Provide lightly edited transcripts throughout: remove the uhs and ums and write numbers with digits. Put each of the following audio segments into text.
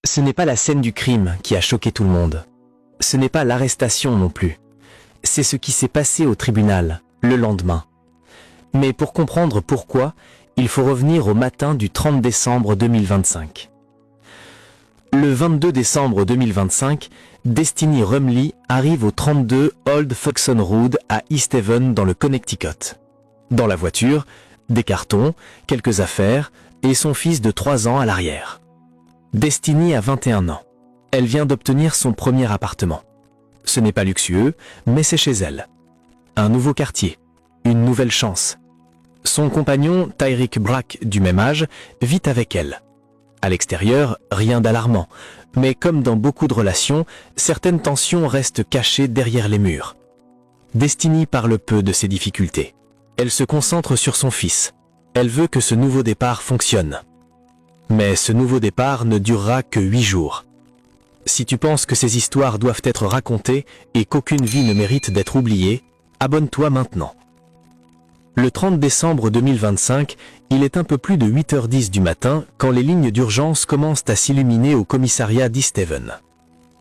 Ce n'est pas la scène du crime qui a choqué tout le monde. Ce n'est pas l'arrestation non plus. C'est ce qui s'est passé au tribunal, le lendemain. Mais pour comprendre pourquoi, il faut revenir au matin du 30 décembre 2025. Le 22 décembre 2025, Destiny Rumley arrive au 32 Old Foxon Road à East Haven dans le Connecticut. Dans la voiture, des cartons, quelques affaires et son fils de 3 ans à l'arrière. Destiny a 21 ans. Elle vient d'obtenir son premier appartement. Ce n'est pas luxueux, mais c'est chez elle. Un nouveau quartier, une nouvelle chance. Son compagnon, Tyreek Black, du même âge, vit avec elle. À l'extérieur, rien d'alarmant, mais comme dans beaucoup de relations, certaines tensions restent cachées derrière les murs. Destiny parle peu de ses difficultés. Elle se concentre sur son fils. Elle veut que ce nouveau départ fonctionne. Mais ce nouveau départ ne durera que 8 jours. Si tu penses que ces histoires doivent être racontées et qu'aucune vie ne mérite d'être oubliée, abonne-toi maintenant. Le 30 décembre 2025, il est un peu plus de 8h10 du matin quand les lignes d'urgence commencent à s'illuminer au commissariat d'East Haven.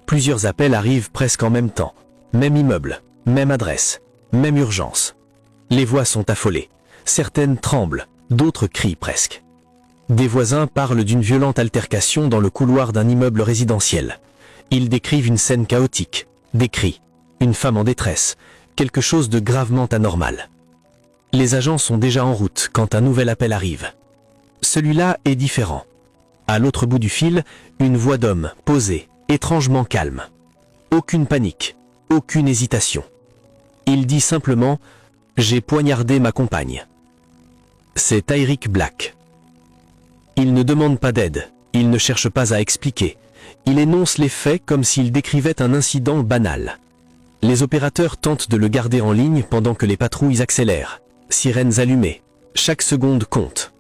Plusieurs appels arrivent presque en même temps. Même immeuble, même adresse, même urgence. Les voix sont affolées. Certaines tremblent, d'autres crient presque. Des voisins parlent d'une violente altercation dans le couloir d'un immeuble résidentiel. Ils décrivent une scène chaotique, des cris, une femme en détresse, quelque chose de gravement anormal. Les agents sont déjà en route quand un nouvel appel arrive. Celui-là est différent. À l'autre bout du fil, une voix d'homme, posée, étrangement calme. Aucune panique, aucune hésitation. Il dit simplement « J'ai poignardé ma compagne ». C'est Tyreek Black. Il ne demande pas d'aide, il ne cherche pas à expliquer. Il énonce les faits comme s'il décrivait un incident banal. Les opérateurs tentent de le garder en ligne pendant que les patrouilles accélèrent. Sirènes allumées. Chaque seconde compte.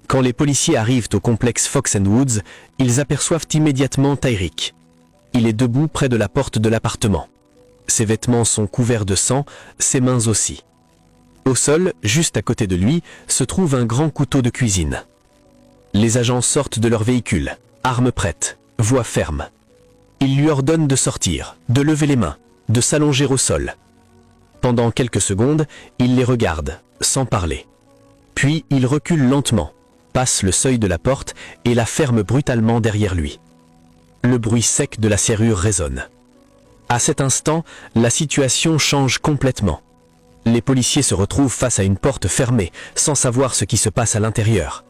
Quand les policiers arrivent au complexe Fox & Woods, ils aperçoivent immédiatement Tyreek. Il est debout près de la porte de l'appartement. Ses vêtements sont couverts de sang, ses mains aussi. Au sol, juste à côté de lui, se trouve un grand couteau de cuisine. Les agents sortent de leur véhicule, armes prêtes, voix ferme. Ils lui ordonnent de sortir, de lever les mains, de s'allonger au sol. Pendant quelques secondes, il les regarde, sans parler. Puis il recule lentement, passe le seuil de la porte et la ferme brutalement derrière lui. Le bruit sec de la serrure résonne. À cet instant, la situation change complètement. Les policiers se retrouvent face à une porte fermée, sans savoir ce qui se passe à l'intérieur.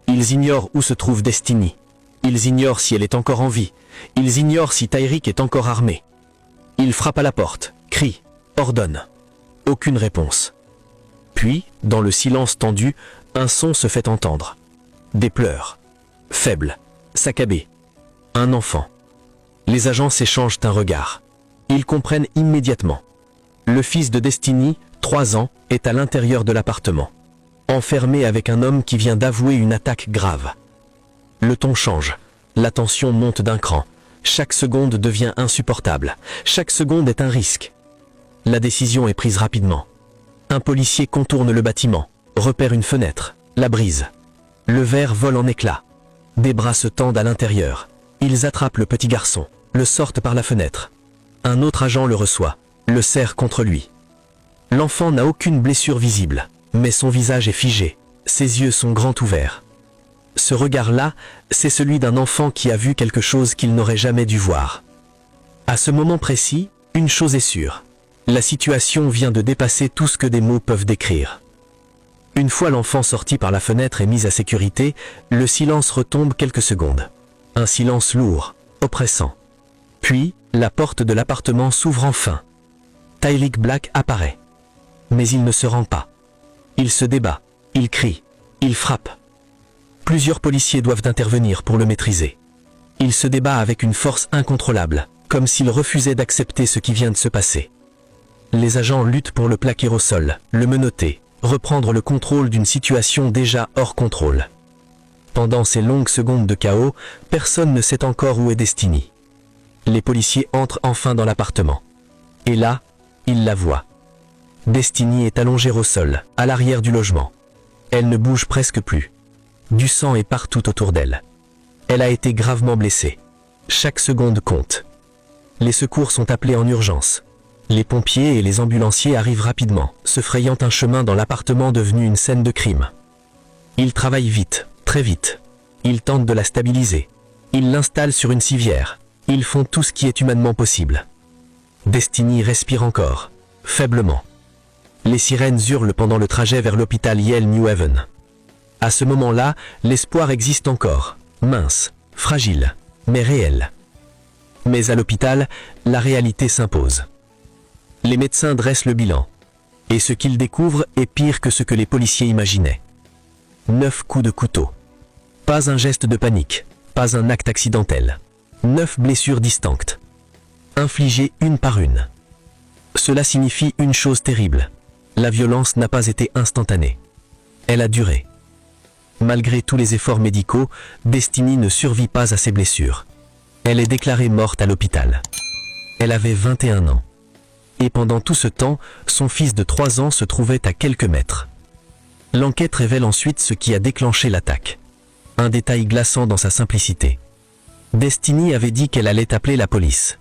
Ils ignorent où se trouve Destiny. Ils ignorent si elle est encore en vie. Ils ignorent si Tyreek est encore armé. Ils frappent à la porte, crient, ordonnent. Aucune réponse. Puis, dans le silence tendu, un son se fait entendre. Des pleurs. Faibles, saccadés. Un enfant. Les agents s'échangent un regard. Ils comprennent immédiatement. Le fils de Destiny, 3 ans, est à l'intérieur de l'appartement. Enfermé avec un homme qui vient d'avouer une attaque grave. Le ton change. La tension monte d'un cran. Chaque seconde devient insupportable. Chaque seconde est un risque. La décision est prise rapidement. Un policier contourne le bâtiment, repère une fenêtre, la brise. Le verre vole en éclats. Des bras se tendent à l'intérieur. Ils attrapent le petit garçon, le sortent par la fenêtre. Un autre agent le reçoit, le serre contre lui. L'enfant n'a aucune blessure visible, mais son visage est figé, ses yeux sont grands ouverts. Ce regard-là, c'est celui d'un enfant qui a vu quelque chose qu'il n'aurait jamais dû voir. À ce moment précis, une chose est sûre. La situation vient de dépasser tout ce que des mots peuvent décrire. Une fois l'enfant sorti par la fenêtre et mis à sécurité, le silence retombe quelques secondes. Un silence lourd, oppressant. Puis, la porte de l'appartement s'ouvre enfin. Tyreek Black apparaît. Mais il ne se rend pas. Il se débat, il crie, il frappe. Plusieurs policiers doivent intervenir pour le maîtriser. Il se débat avec une force incontrôlable, comme s'il refusait d'accepter ce qui vient de se passer. Les agents luttent pour le plaquer au sol, le menotter, reprendre le contrôle d'une situation déjà hors contrôle. Pendant ces longues secondes de chaos, personne ne sait encore où est Destiny. Les policiers entrent enfin dans l'appartement. Et là, ils la voient. Destiny est allongée au sol, à l'arrière du logement. Elle ne bouge presque plus. Du sang est partout autour d'elle. Elle a été gravement blessée. Chaque seconde compte. Les secours sont appelés en urgence. Les pompiers et les ambulanciers arrivent rapidement, se frayant un chemin dans l'appartement devenu une scène de crime. Ils travaillent vite, très vite. Ils tentent de la stabiliser. Ils l'installent sur une civière. Ils font tout ce qui est humainement possible. Destiny respire encore, faiblement. Les sirènes hurlent pendant le trajet vers l'hôpital Yale New Haven. À ce moment-là, l'espoir existe encore, mince, fragile, mais réel. Mais à l'hôpital, la réalité s'impose. Les médecins dressent le bilan. Et ce qu'ils découvrent est pire que ce que les policiers imaginaient. 9 coups de couteau. Pas un geste de panique, pas un acte accidentel. 9 blessures distinctes, infligées une par une. Cela signifie une chose terrible. La violence n'a pas été instantanée. Elle a duré. Malgré tous les efforts médicaux, Destiny ne survit pas à ses blessures. Elle est déclarée morte à l'hôpital. Elle avait 21 ans. Et pendant tout ce temps, son fils de 3 ans se trouvait à quelques mètres. L'enquête révèle ensuite ce qui a déclenché l'attaque. Un détail glaçant dans sa simplicité. Destiny avait dit qu'elle allait appeler la police.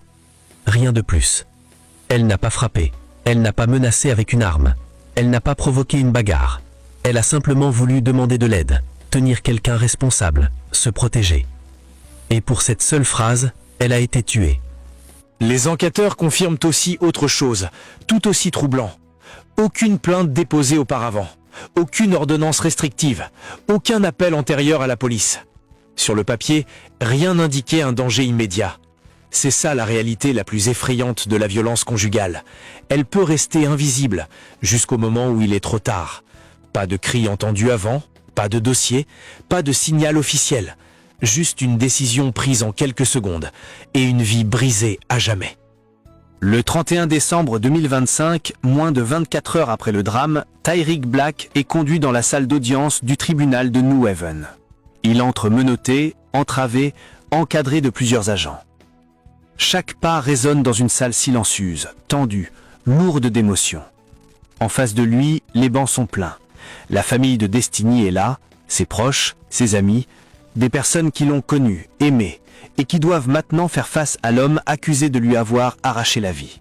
Rien de plus. Elle n'a pas frappé. Elle n'a pas menacé avec une arme. Elle n'a pas provoqué une bagarre. Elle a simplement voulu demander de l'aide, tenir quelqu'un responsable, se protéger. Et pour cette seule phrase, elle a été tuée. Les enquêteurs confirment aussi autre chose, tout aussi troublant. Aucune plainte déposée auparavant, aucune ordonnance restrictive, aucun appel antérieur à la police. Sur le papier, rien n'indiquait un danger immédiat. C'est ça la réalité la plus effrayante de la violence conjugale. Elle peut rester invisible jusqu'au moment où il est trop tard. Pas de cri entendu avant, pas de dossier, pas de signal officiel. Juste une décision prise en quelques secondes et une vie brisée à jamais. Le 31 décembre 2025, moins de 24 heures après le drame, Tyreek Black est conduit dans la salle d'audience du tribunal de New Haven. Il entre menotté, entravé, encadré de plusieurs agents. Chaque pas résonne dans une salle silencieuse, tendue, lourde d'émotions. En face de lui, les bancs sont pleins. La famille de Destiny est là, ses proches, ses amis, des personnes qui l'ont connu, aimé, et qui doivent maintenant faire face à l'homme accusé de lui avoir arraché la vie.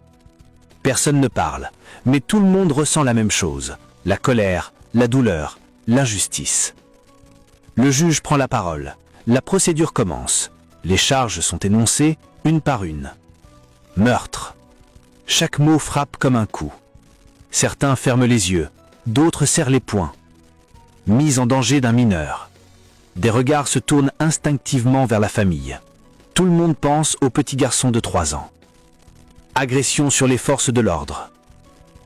Personne ne parle, mais tout le monde ressent la même chose, la colère, la douleur, l'injustice. Le juge prend la parole, la procédure commence, les charges sont énoncées, une par une. Meurtre. Chaque mot frappe comme un coup. Certains ferment les yeux, d'autres serrent les poings. Mise en danger d'un mineur. Des regards se tournent instinctivement vers la famille. Tout le monde pense au petit garçon de 3 ans. Agression sur les forces de l'ordre.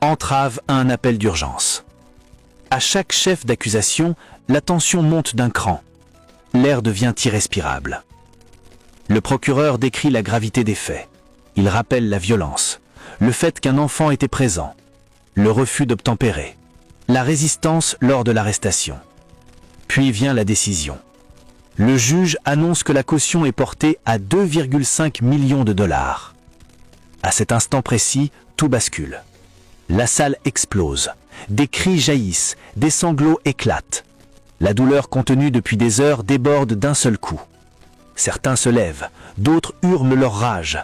Entrave à un appel d'urgence. À chaque chef d'accusation, la tension monte d'un cran. L'air devient irrespirable. Le procureur décrit la gravité des faits. Il rappelle la violence, le fait qu'un enfant était présent, le refus d'obtempérer, la résistance lors de l'arrestation. Puis vient la décision. Le juge annonce que la caution est portée à 2,5 millions de dollars. À cet instant précis, tout bascule. La salle explose. Des cris jaillissent, des sanglots éclatent. La douleur contenue depuis des heures déborde d'un seul coup. Certains se lèvent, d'autres hurlent leur rage.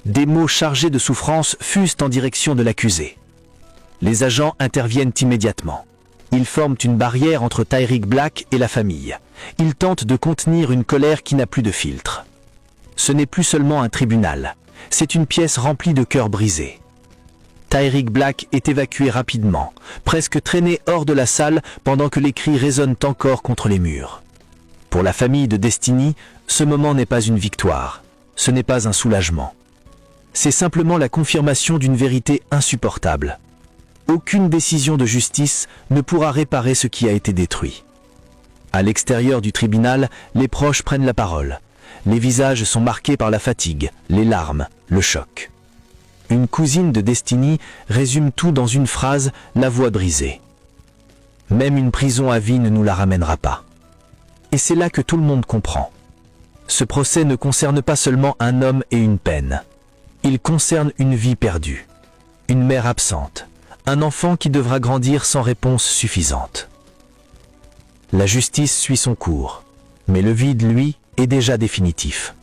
Des mots chargés de souffrance fusent en direction de l'accusé. Les agents interviennent immédiatement. Ils forment une barrière entre Tyreek Black et la famille. Ils tentent de contenir une colère qui n'a plus de filtre. Ce n'est plus seulement un tribunal, c'est une pièce remplie de cœurs brisés. Tyreek Black est évacué rapidement, presque traîné hors de la salle pendant que les cris résonnent encore contre les murs. Pour la famille de Destiny, ce moment n'est pas une victoire, ce n'est pas un soulagement. C'est simplement la confirmation d'une vérité insupportable. Aucune décision de justice ne pourra réparer ce qui a été détruit. À l'extérieur du tribunal, les proches prennent la parole. Les visages sont marqués par la fatigue, les larmes, le choc. Une cousine de Destiny résume tout dans une phrase, la voix brisée. Même une prison à vie ne nous la ramènera pas. Et c'est là que tout le monde comprend. Ce procès ne concerne pas seulement un homme et une peine. Il concerne une vie perdue, une mère absente, un enfant qui devra grandir sans réponse suffisante. La justice suit son cours, mais le vide, lui, est déjà définitif.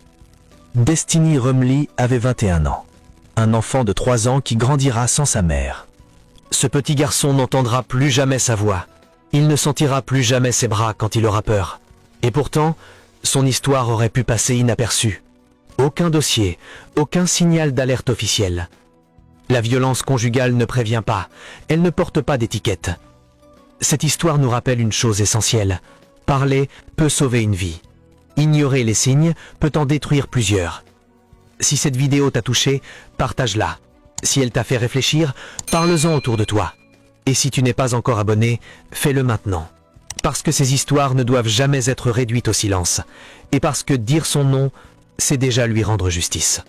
Destiny Rumley avait 21 ans. Un enfant de 3 ans qui grandira sans sa mère. Ce petit garçon n'entendra plus jamais sa voix. Il ne sentira plus jamais ses bras quand il aura peur. Et pourtant, son histoire aurait pu passer inaperçue. Aucun dossier, aucun signal d'alerte officiel. La violence conjugale ne prévient pas, elle ne porte pas d'étiquette. Cette histoire nous rappelle une chose essentielle. Parler peut sauver une vie. Ignorer les signes peut en détruire plusieurs. Si cette vidéo t'a touché, partage-la. Si elle t'a fait réfléchir, parle-en autour de toi. Et si tu n'es pas encore abonné, fais-le maintenant. Parce que ces histoires ne doivent jamais être réduites au silence. Et parce que dire son nom, c'est déjà lui rendre justice.